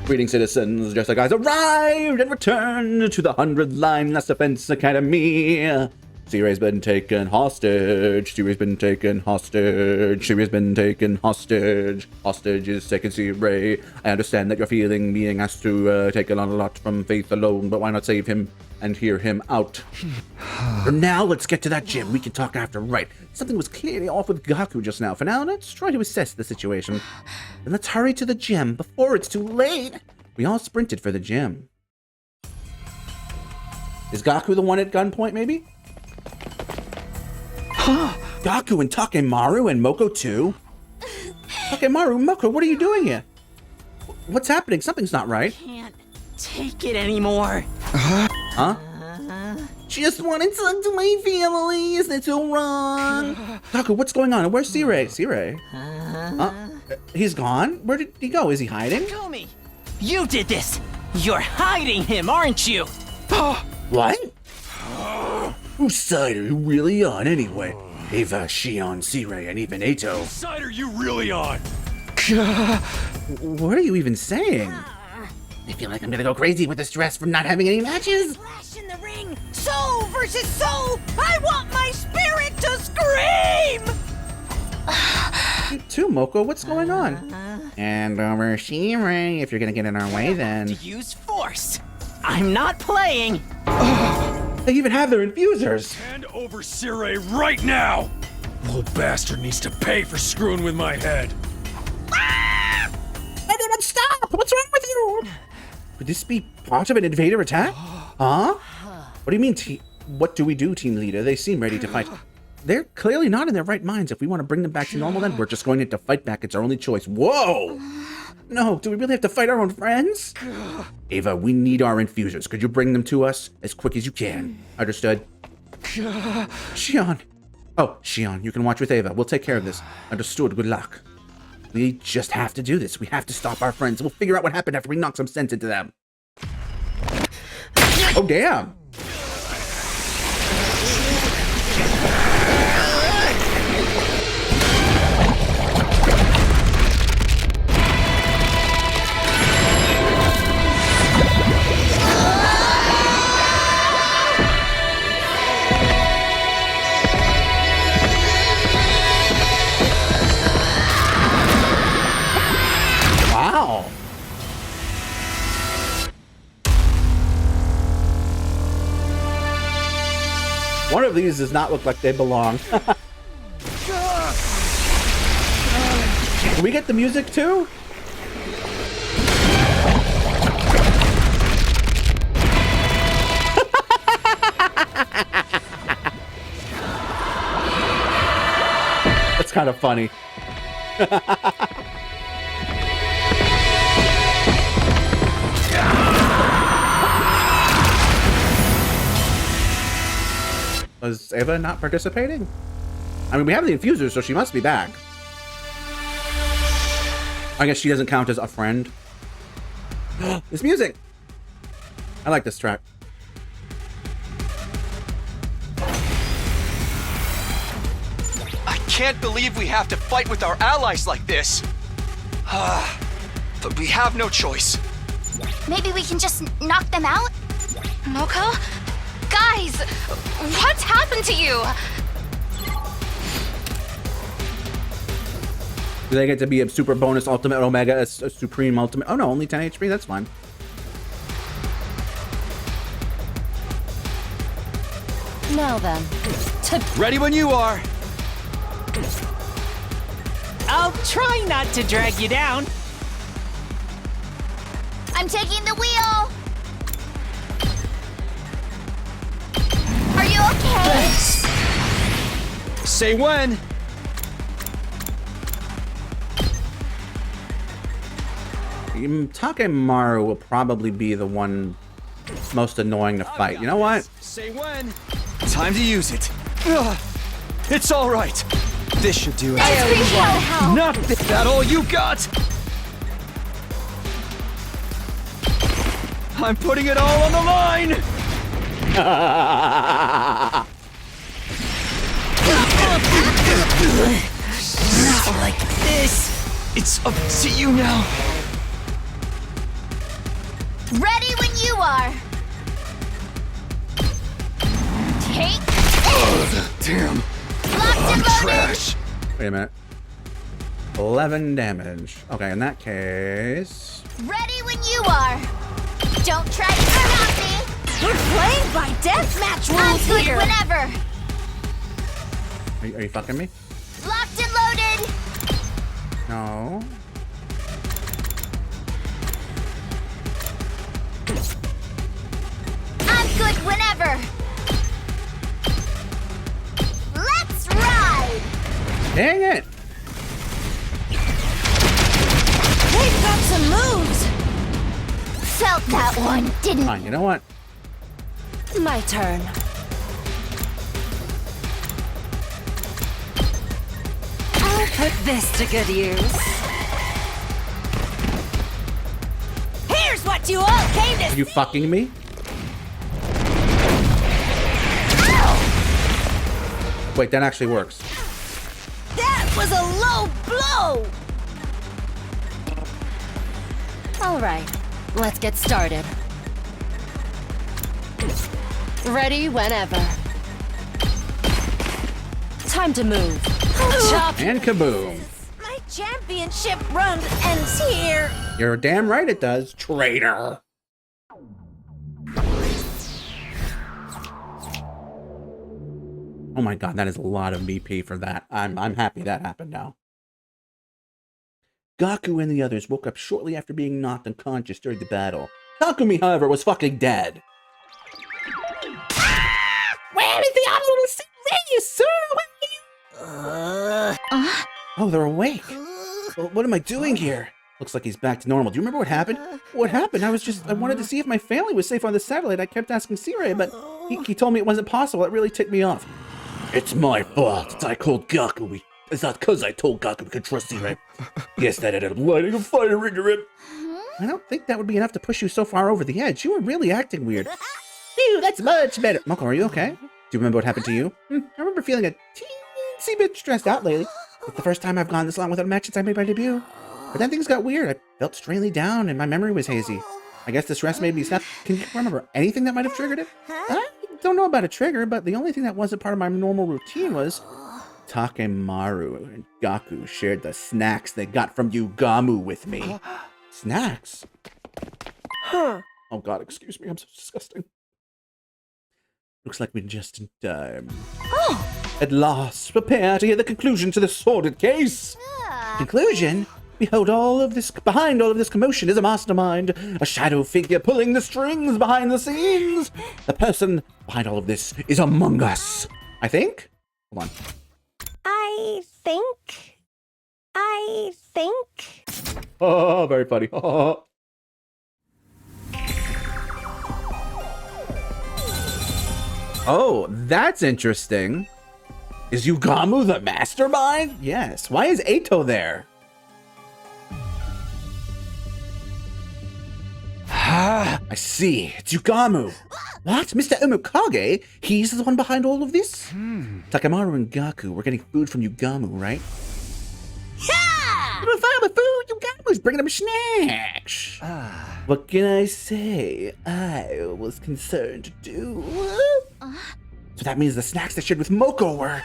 Greetings, citizens. Justiguy arrived and returned to the 100-line Last Defense Academy. Siray's been taken hostage. Siray's been taken hostage. Siray's been taken hostage. Hostage is taken, Siray. I understand that you're feeling being asked to take on a lot from Faith alone, but why not save him and hear him out? For now, let's get to that gym. We can talk after, right? Something was clearly off with Gaku just now. For now, let's try to assess the situation. And let's hurry to the gym before it's too late. We all sprinted for the gym. Is Gaku the one at gunpoint, maybe? Gaku and Takemaru and Moko too? Takemaru, Moko, what are you doing here? What's happening? Something's not right. Can't take it anymore. Huh? Just want to talk to my family. Is that so wrong? Gaku, what's going on? Where's Siray? Siray? He's gone? Where did he go? Is he hiding? Takumi, you did this. You're hiding him, aren't you? What? Whose side are you really on anyway? Eva, Shion, Siray, and even Eito. Whose side are you really on? What are you even saying? I feel like I'm gonna go crazy with the stress from not having any matches. Flash in the ring, soul versus soul. I want my spirit to scream. You too, Moko. What's going on? And over Siray. If you're gonna get in our way, then. To use force. I'm not playing. They even have their infusers. Hand over Siray right now! Little bastard needs to pay for screwing with my head. Everyone stop! What's wrong with you? Could this be part of an invader attack? Huh? What do you mean, what do we do, team leader? They seem ready to fight. They're clearly not in their right minds. If we want to bring them back to normal, then we're just going to have to fight back. It's our only choice. Whoa! No, do we really have to fight our own friends? Ava, we need our infusers. Could you bring them to us as quick as you can? Understood? Shion. Oh, Shion, you can watch with Ava. We'll take care of this. Understood. Good luck. We just have to do this. We have to stop our friends. We'll figure out what happened after we knock some sense into them. Oh, damn. Wow. One of these does not look like they belong. Can we get the music too? That's kind of funny. Was Eva not participating? I mean, we have the infuser, so she must be back. I guess she doesn't count as a friend. This music! I like this track. I can't believe we have to fight with our allies like this. But we have no choice. Maybe we can just knock them out? Moko? Guys, what's happened to you? Do they get to be a super bonus ultimate omega, a supreme ultimate? Oh no, only 10 HP, that's fine. Now then. Ready when you are. I'll try not to drag you down. I'm taking the wheel. Are you okay? Say when. Takemaru will probably be the one most annoying to fight. You know what? Say when. Time to use it. It's all right. This should do it. I appreciate the help. Not that all you got. I'm putting it all on the line. Not like this. It's up to you now. Ready when you are. Take Damn. locked and loaded. Trash. Wait a minute. 11 damage. Okay, in that case... Ready when you are. Don't try to hurt me. We're playing by deathmatch I'm rules good here. whenever. Are you fucking me? Locked and loaded. No. I'm good whenever. Let's ride. Dang it! They've got some moves. Felt that one, didn't Fine, you know what? My turn. I'll put this to good use. Here's what you all came Are to. you fucking me? Wait, that actually works. That was a low blow. All right, let's get started. Ready whenever. Time to move. Chop. And kaboom. My championship run ends here. You're damn right it does, traitor. Oh my god, that is a lot of BP for that. I'm happy that happened now. Gaku and the others woke up shortly after being knocked unconscious during the battle. Takumi, however, was fucking dead. Where is the other sir? Oh, they're awake. Well, what am I doing here? Looks like he's back to normal. Do you remember what happened? What happened? I wanted to see if my family was safe on the satellite. I kept asking Sirei, but he told me it wasn't possible. It really ticked me off. It's my fault. I called Gaku. It's not because I told Gaku we could trust Sirei. Yes, that ended up lighting a fire into him. I don't think that would be enough to push you so far over the edge. You were really acting weird. Phew, that's much better. Moko, are you okay? Do you remember what happened to you? I remember feeling a teensy bit stressed out lately. It's the first time I've gone this long without a match since I made my debut. But then things got weird. I felt strangely down and my memory was hazy. I guess the stress made me snap. Can you remember anything that might have triggered it? I don't know about a trigger, but the only thing that wasn't part of my normal routine was Takemaru and Gaku shared the snacks they got from Yugamu with me. Snacks? Oh god, excuse me, I'm so disgusting. Looks like we're just in time. At last, prepare to hear the conclusion to this sordid case. Conclusion? Behold, behind all of this commotion is a mastermind, a shadow figure pulling the strings behind the scenes. The person behind all of this is among us. I think? Hold on. I think. Oh, very funny. Oh, that's interesting. Is Yugamu the mastermind? Yes. Why is Eito there? Ah, I see. It's Yugamu. What? Mr. Omokage? He's the one behind all of this? Takemaru and Gaku were getting food from Yugamu, right? Yeah! You don't find my food. Yugamu's bringing them snacks. What can I say? I was concerned too. So that means the snacks they shared with Moko were...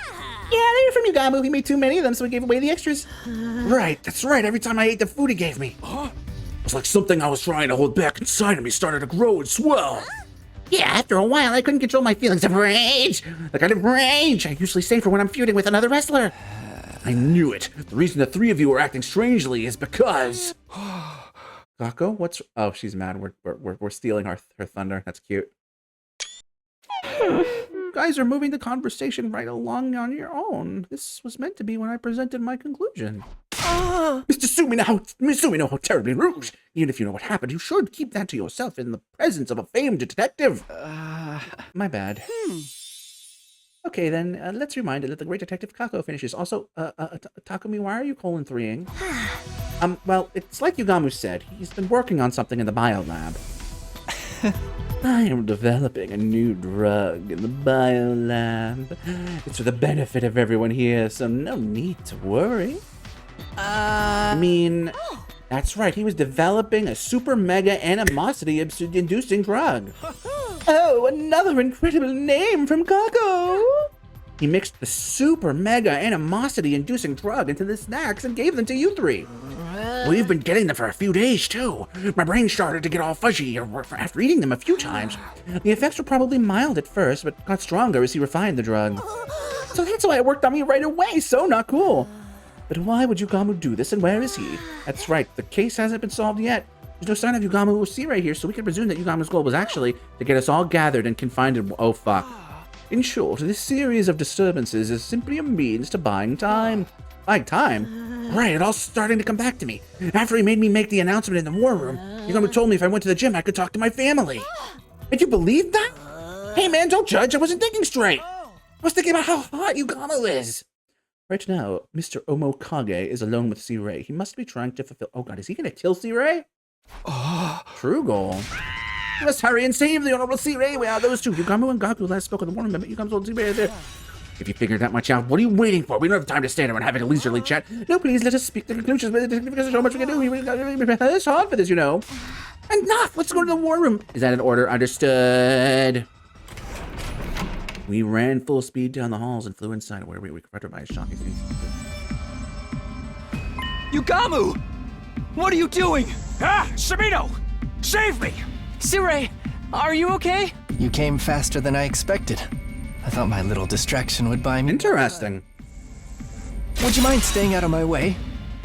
Yeah, they were from Yugamu. He made too many of them, so he gave away the extras. Right, that's right. Every time I ate the food he gave me. It was like something I was trying to hold back inside of me started to grow and swell. Yeah, after a while, I couldn't control my feelings of rage. The kind of rage I usually say for when I'm feuding with another wrestler. I knew it. The reason the three of you are acting strangely is because... Gakko, what's... Oh, she's mad. We're stealing her thunder. That's cute. You guys are moving the conversation right along on your own. This was meant to be when I presented my conclusion. Mr. Sumino, how terribly rude. Even if you know what happened, you should keep that to yourself in the presence of a famed detective. My bad. Okay, then, let's remind it that the great detective Kako finishes. Also, Takumi, why are you colon-3ing? Well, it's like Yugamu said. He's been working on something in the biolab. I am developing a new drug in the biolab. It's for the benefit of everyone here, so no need to worry. I mean, That's right, he was developing a super mega animosity-inducing drug. Oh, another incredible name from Kako! He mixed the super mega animosity-inducing drug into the snacks and gave them to you three. We've been getting them for a few days, too. My brain started to get all fuzzy after eating them a few times. The effects were probably mild at first, but got stronger as he refined the drug. So that's why it worked on me right away, so not cool. But why would Yugamu do this, and where is he? That's right, the case hasn't been solved yet. There's no sign of Yugamu or Sirei here, so we can presume that Yugamu's goal was actually to get us all gathered and confined in— oh fuck. In short, this series of disturbances is simply a means to buying time. Buying time? Right, it all's starting to come back to me. After he made me make the announcement in the war room, Yugamu told me if I went to the gym, I could talk to my family. Did you believe that? Hey man, don't judge, I wasn't thinking straight. I was thinking about how hot Yugamu is. Right now, Mr. Omokage is alone with Sirei. He must be trying to fulfill— oh god, is he gonna kill Sirei? True goal. You must hurry and save the Honorable Sirei. Where are those two? Yugamu and Gaku last spoke in the morning. Yugamu's old Sirei is there. If you figured that much out, what are you waiting for? We don't have time to stand around having a leisurely chat. No, please, let us speak the conclusions, because there's so much we can do. It's hard for this, you know. Enough! Let's go to the war room. Is that an order? Understood. We ran full speed down the halls and flew inside, where we were confronted by a shocking scene. Yugamu! What are you doing? Ah! Sabino! Save me! Sirei, are you okay? You came faster than I expected. I thought my little distraction would buy me. Interesting. Would you mind staying out of my way?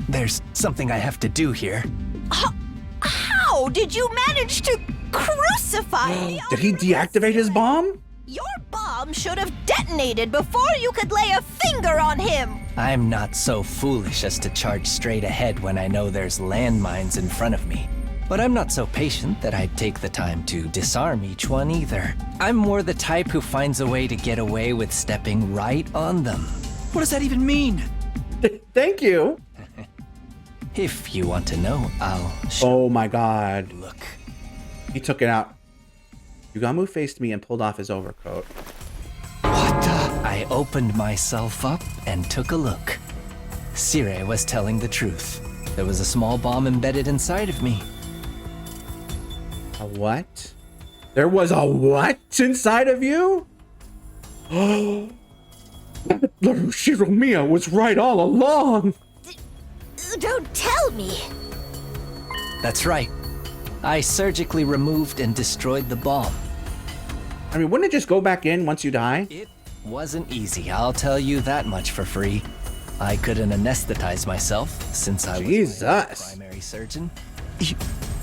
There's something I have to do here. How did you manage to crucify me? Did he deactivate his bomb? Your bomb should have detonated before you could lay a finger on him. I'm not so foolish as to charge straight ahead when I know there's landmines in front of me. But I'm not so patient that I'd take the time to disarm each one either. I'm more the type who finds a way to get away with stepping right on them. What does that even mean? Thank you. If you want to know, I'll show Oh my god. you. Look. He took it out. Yugamu faced me and pulled off his overcoat. What the? I opened myself up and took a look. Sirei was telling the truth. There was a small bomb embedded inside of me. A what? There was a what inside of you? Oh, little Shiromiya was right all along. Don't tell me. That's right. I surgically removed and destroyed the bomb. I mean, wouldn't it just go back in once you die? It wasn't easy, I'll tell you that much for free. I couldn't anesthetize myself since I was Jesus. my primary surgeon.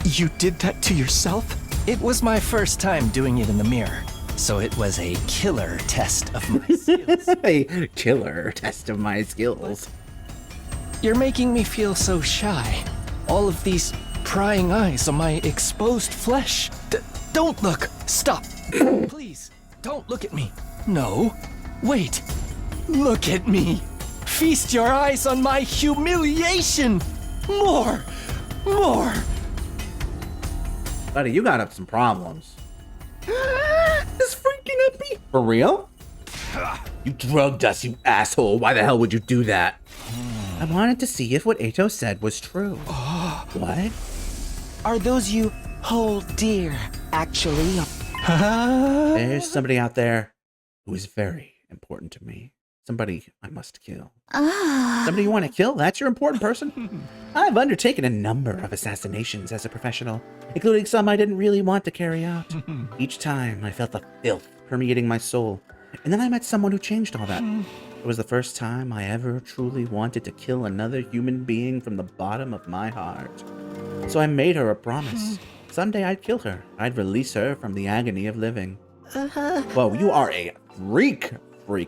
You did that to yourself? It was my first time doing it in the mirror, so it was a killer test of my skills. A killer test of my skills. You're making me feel so shy. All of these prying eyes on my exposed flesh. Don't look! Stop! Please, don't look at me. No. Wait. Look at me. Feast your eyes on my humiliation. More. More. Buddy, you got up some problems. This freaking epi. For real? You drugged us, you asshole. Why the hell would you do that? I wanted to see if what Eito said was true. What? Are those you hold dear, actually? There's somebody out there who is very important to me. Somebody I must kill. Somebody you want to kill? That's your important person? I've undertaken a number of assassinations as a professional, including some I didn't really want to carry out. Each time I felt the filth permeating my soul, and then I met someone who changed all that. It was the first time I ever truly wanted to kill another human being from the bottom of my heart. So I made her a promise. Someday I'd kill her. I'd release her from the agony of living. Whoa, you are a freak.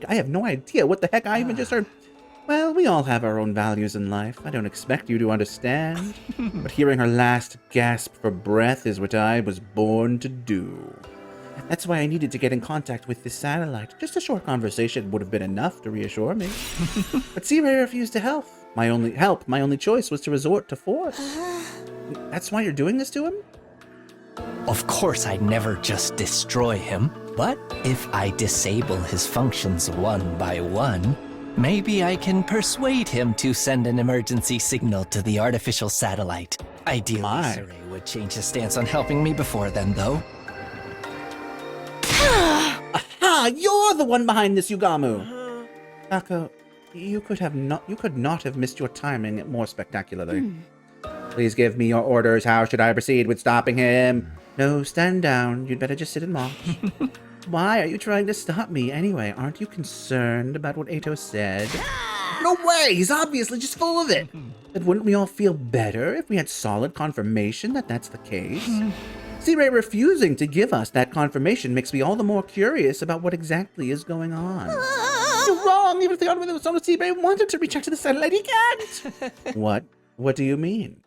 I have no idea what the heck I even just heard. Well, we all have our own values in life. I don't expect you to understand. But hearing her last gasp for breath is what I was born to do. That's why I needed to get in contact with this satellite. Just a short conversation would have been enough to reassure me. But Sirei refused to help. My only choice was to resort to force. That's why you're doing this to him? Of course, I'd never just destroy him. But if I disable his functions one by one, Maybe I can persuade him to send an emergency signal to the artificial satellite. Ideally, My. Saray would change his stance on helping me before then, though. Ah, you're the one behind this, Yugamu. Tako, you could not have missed your timing more spectacularly. Please give me your orders. How should I proceed with stopping him? No, stand down. You'd better just sit and watch. Why are you trying to stop me anyway? Aren't you concerned about what Ato said? No way! He's obviously just full of it! But wouldn't we all feel better if we had solid confirmation that that's the case? C-Ray refusing to give us that confirmation makes me all the more curious about what exactly is going on. You're wrong! Even if the automated son of C-Ray wanted to reach out to the satellite, he can't! What? What do you mean?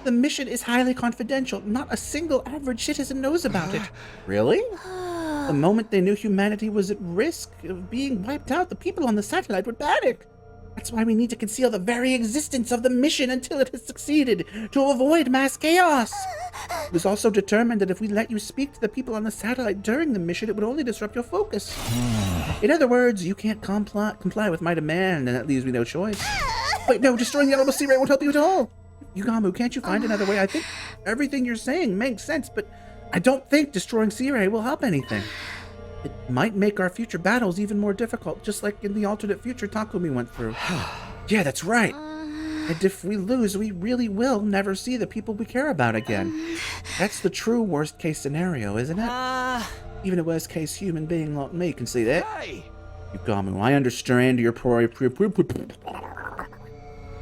The mission is highly confidential. Not a single average citizen knows about it. Really? The moment they knew humanity was at risk of being wiped out, the people on the satellite would panic. That's why we need to conceal the very existence of the mission until it has succeeded, to avoid mass chaos. It was also determined that if we let you speak to the people on the satellite during the mission, it would only disrupt your focus. In other words, you can't comply with my demand, and that leaves me no choice. Wait, no, destroying the Honorable C-Ray won't help you at all. Yugamu, can't you find another way? I think everything you're saying makes sense, but I don't think destroying C-Ray will help anything. It might make our future battles even more difficult, just like in the alternate future Takumi went through. Yeah, that's right. And if we lose, we really will never see the people we care about again. That's the true worst-case scenario, isn't it? Even a worst-case human being like me can see that. Yugamu, I understand your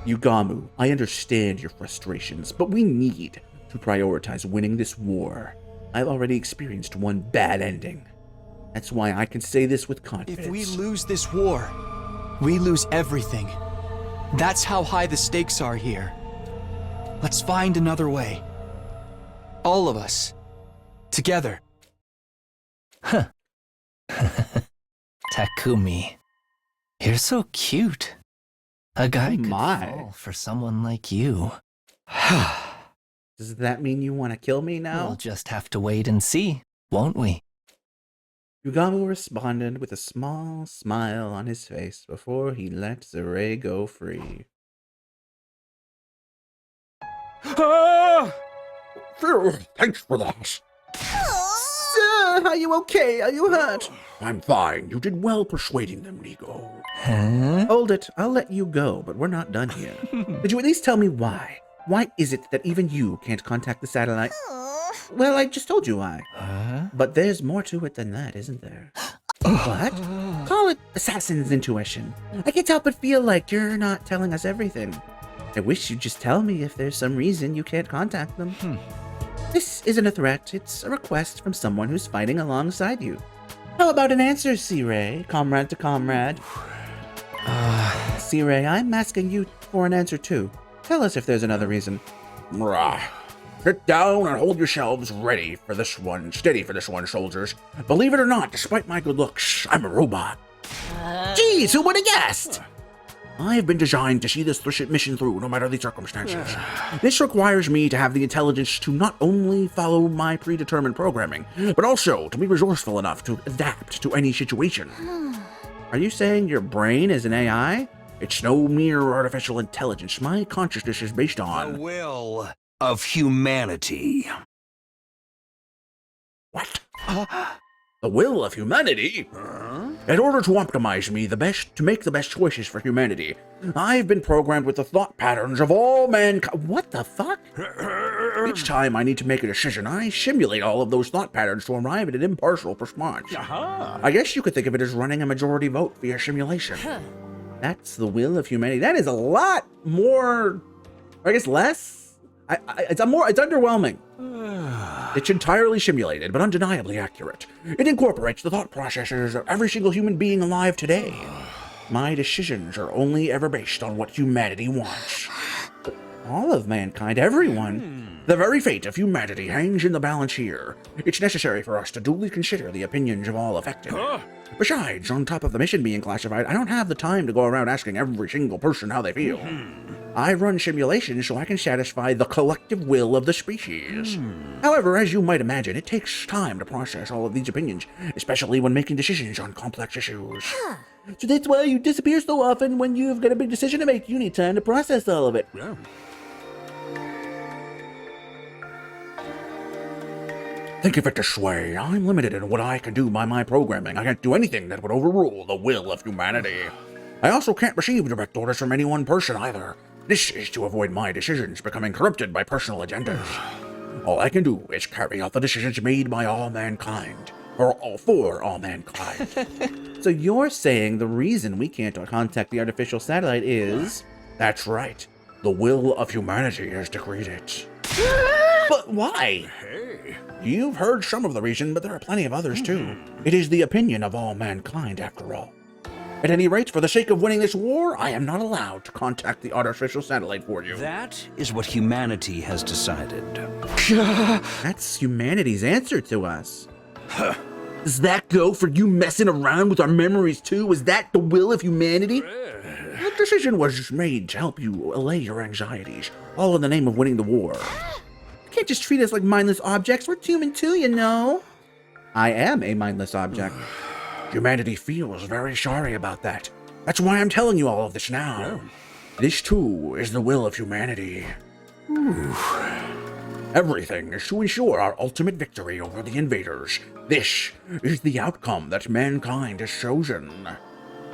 Yugamu, I understand your frustrations, but we need to prioritize winning this war. I've already experienced one bad ending. That's why I can say this with confidence. If we lose this war, we lose everything. That's how high the stakes are here. Let's find another way. All of us. Together. Takumi, you're so cute. A guy could my. fall for someone like you. Does that mean you want to kill me now? We'll just have to wait and see, won't we? Yugamu responded with a small smile on his face before he let Saray go free. Thanks for that. Sir, are you okay? Are you hurt? I'm fine. You did well persuading them, Nigo. Huh? Hold it. I'll let you go, but we're not done here. Could you at least tell me why? Why is it that even you can't contact the satellite? Well, I just told you why. Huh? But there's more to it than that, isn't there? What? Call it assassin's intuition. I can't help but feel like you're not telling us everything. I wish you'd just tell me if there's some reason you can't contact them. This isn't a threat, it's a request from someone who's fighting alongside you. How about an answer, C-Ray, comrade to comrade? C-Ray, I'm asking you for an answer too. Tell us if there's another reason. Rah. Sit down and hold yourselves ready for this one. Steady for this one, soldiers. Believe it or not, despite my good looks, I'm a robot. Geez, who would have guessed? I've been designed to see this mission through, no matter the circumstances. This requires me to have the intelligence to not only follow my predetermined programming, but also to be resourceful enough to adapt to any situation. Are you saying your brain is an AI? It's no mere artificial intelligence. My consciousness is based The on... will of humanity. What? The will of humanity? In order to optimize me to make the best choices for humanity, I've been programmed with the thought patterns of all mankind. What the fuck? Each time I need to make a decision, I simulate all of those thought patterns to arrive at an impartial response. I guess you could think of it as running a majority vote via simulation. That's the will of humanity. That is a lot more, or I guess less. It's underwhelming. It's entirely simulated, but undeniably accurate. It incorporates the thought processes of every single human being alive today. My decisions are only ever based on what humanity wants. All of mankind, everyone. The very fate of humanity hangs in the balance here. It's necessary for us to duly consider the opinions of all affected. Besides, on top of the mission being classified, I don't have the time to go around asking every single person how they feel. I run simulations so I can satisfy the collective will of the species. However, as you might imagine, it takes time to process all of these opinions, especially when making decisions on complex issues. So that's why you disappear so often. When you've got a big decision to make, you need time to process all of it. Yeah. Think of it this way. I'm limited in what I can do by my programming. I can't do anything that would overrule the will of humanity. I also can't receive direct orders from any one person either. This is to avoid my decisions becoming corrupted by personal agendas. All I can do is carry out the decisions made by all mankind. Or for all mankind. So you're saying the reason we can't contact the artificial satellite is... That's right. The will of humanity has decreed it. But why? Hey. You've heard some of the reason, but there are plenty of others too. It is the opinion of all mankind, after all. At any rate, for the sake of winning this war, I am not allowed to contact the artificial satellite for you. That is what humanity has decided. That's humanity's answer to us. Does that go for you messing around with our memories too? Was that the will of humanity? The decision was made to help you allay your anxieties, all in the name of winning the war. You can't just treat us like mindless objects. We're human too, you know. I am a mindless object. Humanity feels very sorry about that. That's why I'm telling you all of this now. This too is the will of humanity. Everything is to ensure our ultimate victory over the invaders. This is the outcome that mankind has chosen.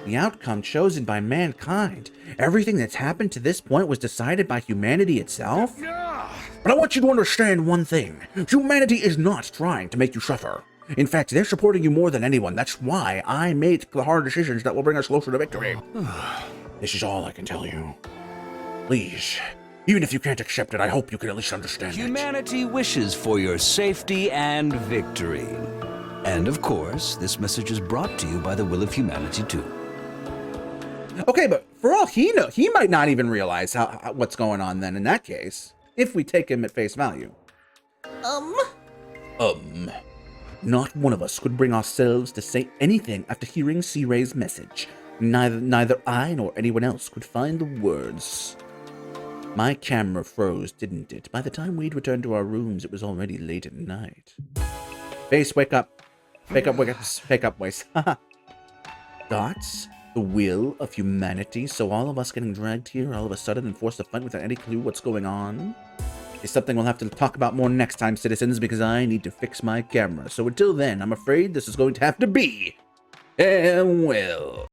The outcome chosen by mankind. Everything that's happened to this point was decided by humanity itself? But I want you to understand one thing. Humanity is not trying to make you suffer. In fact, they're supporting you more than anyone. That's why I made the hard decisions that will bring us closer to victory. This is all I can tell you. Please, even if you can't accept it, I hope you can at least understand it. Humanity wishes for your safety and victory. And of course, this message is brought to you by the will of humanity too. Okay, but for all he knows, he might not even realize what's going on then in that case, if we take him at face value. Not one of us could bring ourselves to say anything after hearing C-Ray's message. Neither I nor anyone else could find the words. My camera froze, didn't it? By the time we'd returned to our rooms, it was already late at night. Face, wake up. Wake up, wake up, voice. Thoughts? The will of humanity? So all of us getting dragged here all of a sudden and forced to fight without any clue what's going on? It's something we'll have to talk about more next time, citizens, because I need to fix my camera. So until then, I'm afraid this is going to have to be... well...